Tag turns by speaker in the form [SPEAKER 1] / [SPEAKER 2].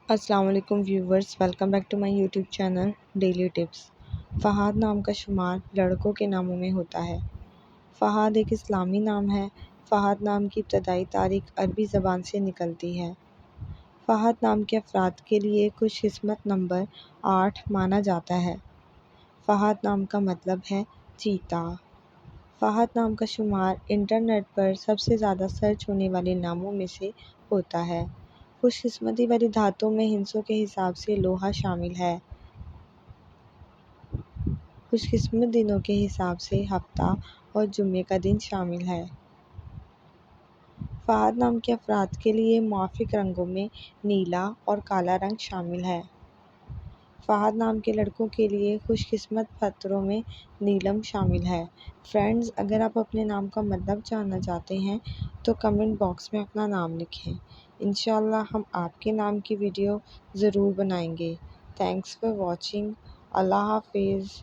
[SPEAKER 1] السلام علیکم viewers, welcome back to my YouTube channel daily tips. Fahad نام کا شمار لڑکوں کے ناموں میں ہوتا ہے۔ فہد ایک اسلامی نام ہے۔ فہد نام کی ابتدائی تاریخ عربی زبان سے نکلتی ہے۔ فہد نام کے افراد کے لیے خوش قسمت نمبر 8 مانا جاتا ہے۔ فہد نام کا مطلب ہے چیتا۔ فہد نام کا شمار انٹرنیٹ پر سب سے زیادہ سرچ ہونے والے ناموں میں سے ہوتا ہے۔ خوش قسمتی والی دھاتوں میں ہندسوں کے حساب سے لوہا شامل ہے۔ خوش قسمت دنوں کے حساب سے ہفتہ اور جمعے کا دن شامل ہے۔ فہد نام کے افراد کے لیے موافق رنگوں میں نیلا اور کالا رنگ شامل ہے۔ فہد نام کے لڑکوں کے لیے خوش قسمت پتھروں میں نیلم شامل ہے۔ فرینڈز، اگر آپ اپنے نام کا مطلب جاننا چاہتے ہیں تو کمنٹ باکس میں اپنا نام لکھیں۔ انشاءاللہ ہم آپ کے نام کی ویڈیو ضرور بنائیں گے۔ Thanks for watching. اللہ حافظ۔